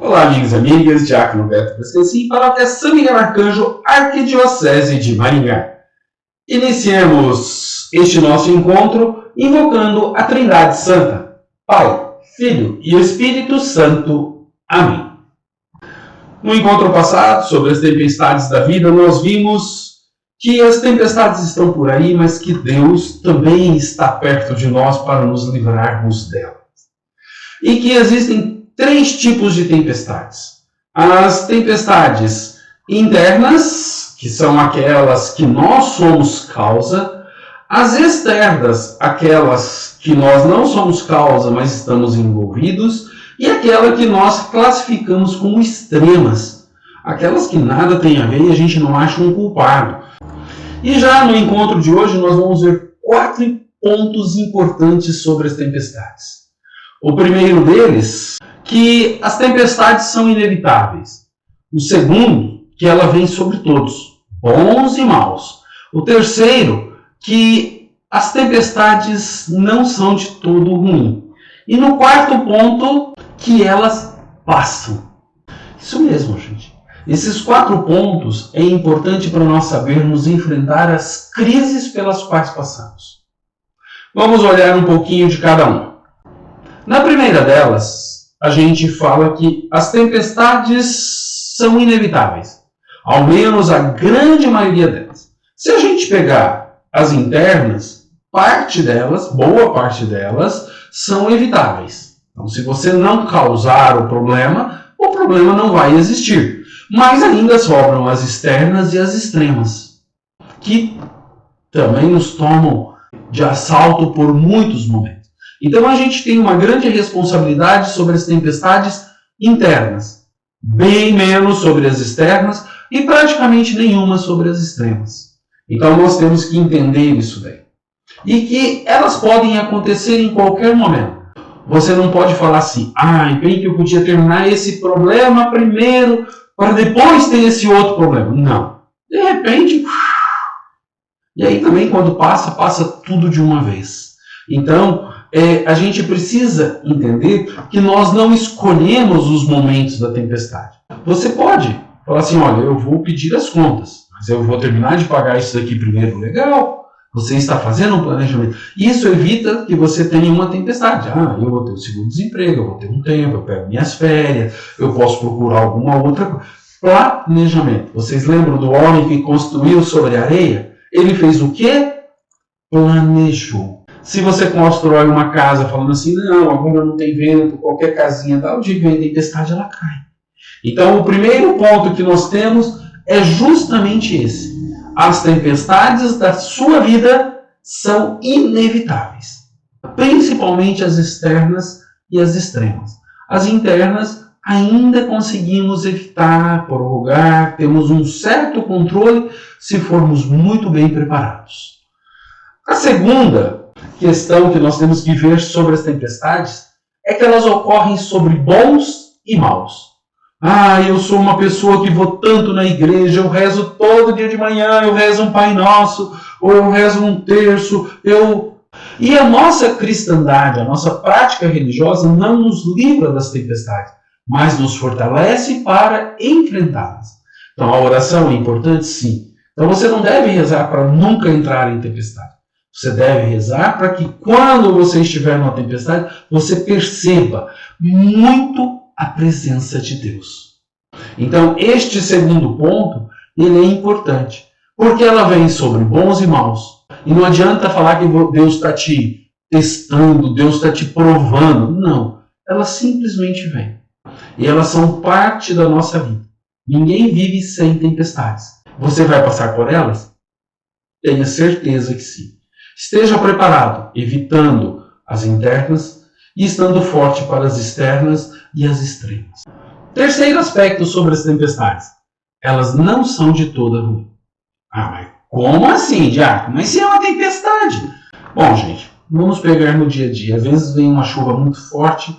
Olá, amigos e amigas, Diácono Beto Pesquesim, paróquia São Miguel Arcanjo, Arquidiocese de Maringá. Iniciemos este nosso encontro invocando a Trindade Santa, Pai, Filho e Espírito Santo. Amém. No encontro passado, sobre as tempestades da vida, nós vimos que as tempestades estão por aí, mas que Deus também está perto de nós para nos livrarmos delas. E que existem três tipos de tempestades. As tempestades internas, que são aquelas que nós somos causa. As externas, aquelas que nós não somos causa, mas estamos envolvidos. E aquela que nós classificamos como extremas. Aquelas que nada tem a ver e a gente não acha um culpado. E já no encontro de hoje nós vamos ver 4 pontos importantes sobre as tempestades. O primeiro deles, que as tempestades são inevitáveis. O segundo, que ela vem sobre todos, bons e maus. O terceiro, que as tempestades não são de todo ruim. E no quarto ponto, que elas passam. Isso mesmo, gente. Esses 4 pontos é importante para nós sabermos enfrentar as crises pelas quais passamos. Vamos olhar um pouquinho de cada um. Na primeira delas, a gente fala que as tempestades são inevitáveis. Ao menos a grande maioria delas. Se a gente pegar as internas, parte delas, boa parte delas, são evitáveis. Então, se você não causar o problema não vai existir. Mas ainda sobram as externas e as extremas, que também nos tomam de assalto por muitos momentos. Então a gente tem uma grande responsabilidade sobre as tempestades internas, bem menos sobre as externas e praticamente nenhuma sobre as extremas. Então nós temos que entender isso daí. E que elas podem acontecer em qualquer momento. Você não pode falar assim, bem que eu podia terminar esse problema primeiro para depois ter esse outro problema. Não. De repente, e aí também quando passa tudo de uma vez. Então, a gente precisa entender que nós não escolhemos os momentos da tempestade. Você pode falar assim, olha, eu vou pedir as contas, mas eu vou terminar de pagar isso daqui primeiro, legal. Você está fazendo um planejamento. Isso evita que você tenha uma tempestade. Eu vou ter o seguro-desemprego, eu vou ter um tempo, eu pego minhas férias, eu posso procurar alguma outra coisa. Planejamento. Vocês lembram do homem que construiu sobre a areia? Ele fez o quê? Planejou. Se você constrói uma casa falando assim, não, agora não tem vento, qualquer casinha tal, de vento e tempestade, ela cai. Então, o primeiro ponto que nós temos é justamente esse. As tempestades da sua vida são inevitáveis. Principalmente as externas e as extremas. As internas ainda conseguimos evitar, prorrogar, temos um certo controle se formos muito bem preparados. A segunda questão que nós temos que ver sobre as tempestades é que elas ocorrem sobre bons e maus. Eu sou uma pessoa que vou tanto na igreja, eu rezo todo dia de manhã, eu rezo um Pai Nosso, ou eu rezo um terço, E a nossa cristandade, a nossa prática religiosa não nos livra das tempestades, mas nos fortalece para enfrentá-las. Então a oração é importante, sim. Então você não deve rezar para nunca entrar em tempestade. Você deve rezar para que quando você estiver numa tempestade, você perceba muito a presença de Deus. Então, este segundo ponto, ele é importante. Porque ela vem sobre bons e maus. E não adianta falar que Deus está te testando, Deus está te provando. Não. Ela simplesmente vem. E elas são parte da nossa vida. Ninguém vive sem tempestades. Você vai passar por elas? Tenha certeza que sim. Esteja preparado, evitando as internas e estando forte para as externas e as extremas. Terceiro aspecto sobre as tempestades. Elas não são de toda ruim. Mas como assim, Diácono? Mas se é uma tempestade? Bom, gente, vamos pegar no dia a dia. Às vezes vem uma chuva muito forte,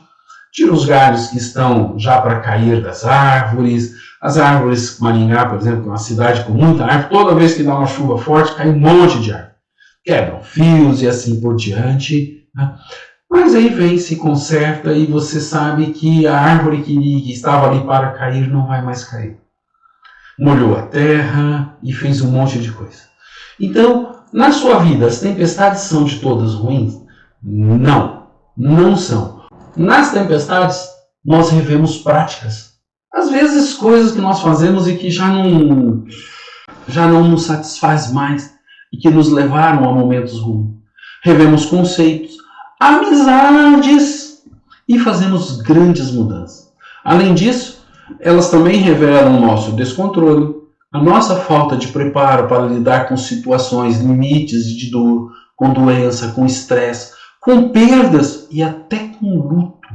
tira os galhos que estão já para cair das árvores. As árvores, Maringá, por exemplo, que é uma cidade com muita árvore, toda vez que dá uma chuva forte, cai um monte de árvore. Quebram fios e assim por diante. Mas aí vem, se conserta e você sabe que a árvore que estava ali para cair não vai mais cair. Molhou a terra e fez um monte de coisa. Então, na sua vida, as tempestades são de todas ruins? Não, não são. Nas tempestades, nós revemos práticas. Às vezes, coisas que nós fazemos e que já não nos satisfaz mais e que nos levaram a momentos ruins. Revemos conceitos, amizades e fazemos grandes mudanças. Além disso, elas também revelam o nosso descontrole, a nossa falta de preparo para lidar com situações limites de dor, com doença, com estresse, com perdas e até com luto.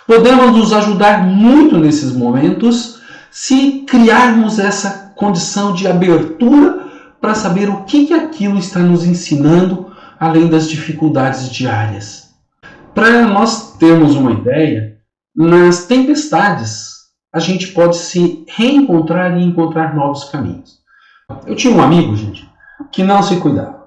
Podemos nos ajudar muito nesses momentos se criarmos essa condição de abertura para saber o que aquilo está nos ensinando, além das dificuldades diárias. Para nós termos uma ideia, nas tempestades a gente pode se reencontrar e encontrar novos caminhos. Eu tinha um amigo, gente, que não se cuidava.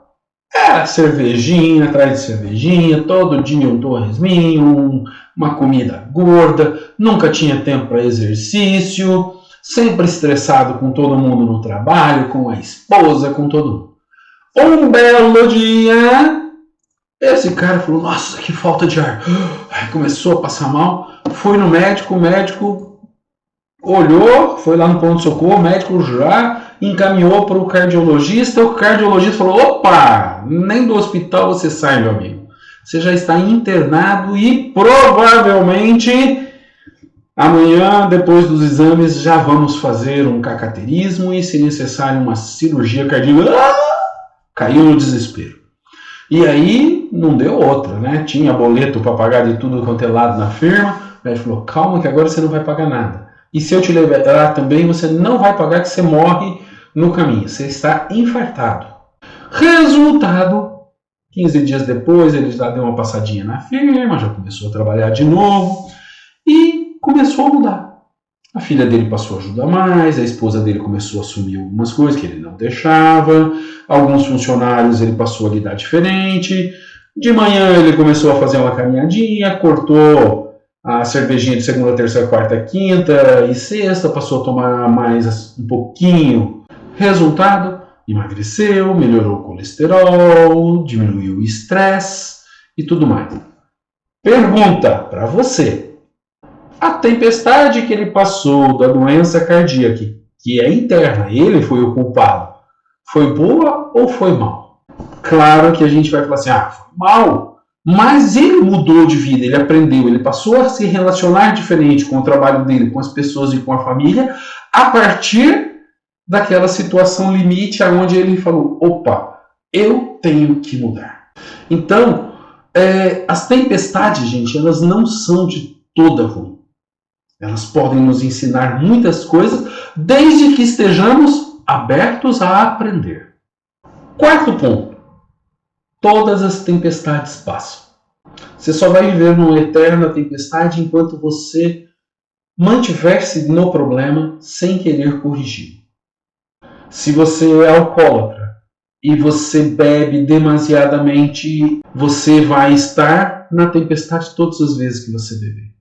Era cervejinha atrás de cervejinha, todo dia um torresminho, uma comida gorda, nunca tinha tempo para exercício, sempre estressado com todo mundo no trabalho, com a esposa, com todo mundo. Um belo dia, esse cara falou, nossa, que falta de ar. Aí começou a passar mal, foi no médico, o médico olhou, foi lá no pronto-socorro, o médico já encaminhou para o cardiologista falou, opa, nem do hospital você sai, meu amigo. Você já está internado e provavelmente amanhã, depois dos exames, já vamos fazer um cateterismo e, se necessário, uma cirurgia cardíaca. Caiu no desespero. E aí, não deu outra, né? Tinha boleto para pagar de tudo quanto é lado na firma. O médico falou, calma que agora você não vai pagar nada. E se eu te levar também, você não vai pagar que você morre no caminho. Você está infartado. Resultado, 15 dias depois, ele já deu uma passadinha na firma, já começou a trabalhar de novo e começou a mudar. A filha dele passou a ajudar mais, a esposa dele começou a assumir algumas coisas que ele não deixava, alguns funcionários ele passou a lidar diferente. De manhã ele começou a fazer uma caminhadinha, cortou a cervejinha de segunda, terceira, quarta, quinta e sexta, passou a tomar mais um pouquinho. Resultado, emagreceu, melhorou o colesterol, diminuiu o estresse e tudo mais. Pergunta para você. A tempestade que ele passou da doença cardíaca, que é interna, ele foi o culpado, foi boa ou foi mal? Claro que a gente vai falar assim, foi mal. Mas ele mudou de vida, ele aprendeu, ele passou a se relacionar diferente com o trabalho dele, com as pessoas e com a família, a partir daquela situação limite onde ele falou, opa, eu tenho que mudar. Então, as tempestades, gente, elas não são de toda ruim. Elas podem nos ensinar muitas coisas, desde que estejamos abertos a aprender. Quarto ponto. Todas as tempestades passam. Você só vai viver numa eterna tempestade enquanto você mantiver-se no problema sem querer corrigir. Se você é alcoólatra e você bebe demasiadamente, você vai estar na tempestade todas as vezes que você beber.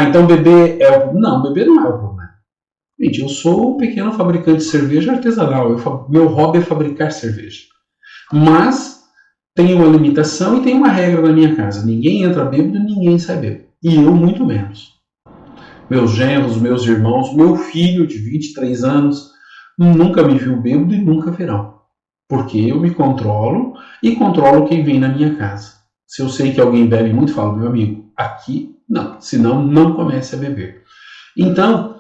Então beber Não, beber não é o problema. Gente, eu sou um pequeno fabricante de cerveja artesanal. Meu hobby é fabricar cerveja. Mas tem uma limitação e tem uma regra na minha casa. Ninguém entra bêbado e ninguém sai bêbado. E eu muito menos. Meus genros, meus irmãos, meu filho de 23 anos nunca me viu bêbado e nunca verão. Porque eu me controlo e controlo quem vem na minha casa. Se eu sei que alguém bebe muito, falo, meu amigo, aqui não. Senão não comece a beber. Então,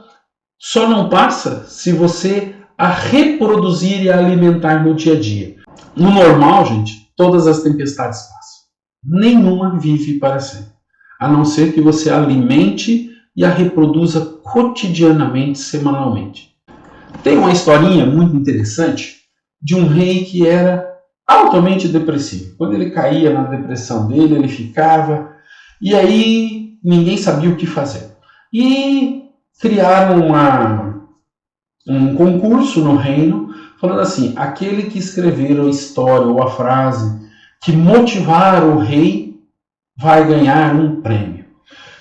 só não passa se você a reproduzir e a alimentar no dia a dia. No normal, gente, todas as tempestades passam. Nenhuma vive para sempre. A não ser que você a alimente e a reproduza cotidianamente, semanalmente. Tem uma historinha muito interessante de um rei que era altamente depressivo. Quando ele caía na depressão dele, ele ficava, e aí ninguém sabia o que fazer. E criaram um concurso no reino, falando assim, aquele que escrever a história ou a frase que motivar o rei vai ganhar um prêmio.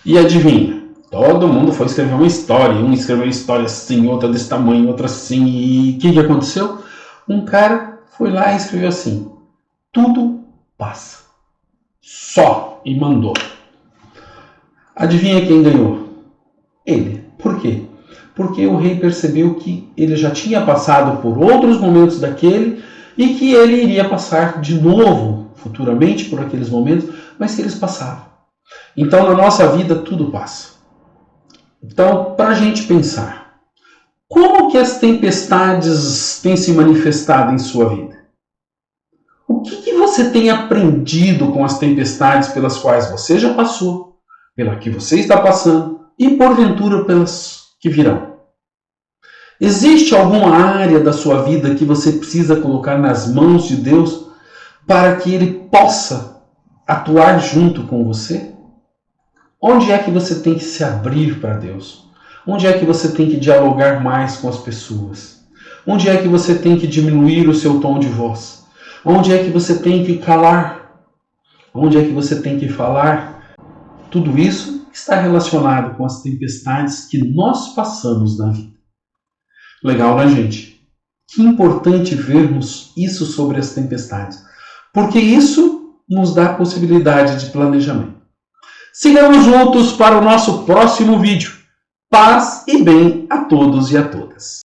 E adivinha? Todo mundo foi escrever uma história. Um escreveu uma história assim, outra desse tamanho, outra assim. E o que aconteceu? Um cara foi lá e escreveu assim: tudo passa. Só. E mandou. Adivinha quem ganhou? Ele. Por quê? Porque o rei percebeu que ele já tinha passado por outros momentos daquele e que ele iria passar de novo, futuramente, por aqueles momentos, mas que eles passavam. Então, na nossa vida, tudo passa. Então, para a gente pensar, como que as tempestades têm se manifestado em sua vida? O que você tem aprendido com as tempestades pelas quais você já passou, pela que você está passando e, porventura, pelas que virão? Existe alguma área da sua vida que você precisa colocar nas mãos de Deus para que Ele possa atuar junto com você? Onde é que você tem que se abrir para Deus? Onde é que você tem que dialogar mais com as pessoas? Onde é que você tem que diminuir o seu tom de voz? Onde é que você tem que calar? Onde é que você tem que falar? Tudo isso está relacionado com as tempestades que nós passamos na vida. Legal, né, gente? Que importante vermos isso sobre as tempestades, porque isso nos dá a possibilidade de planejamento. Sigamos juntos para o nosso próximo vídeo. Paz e bem a todos e a todas.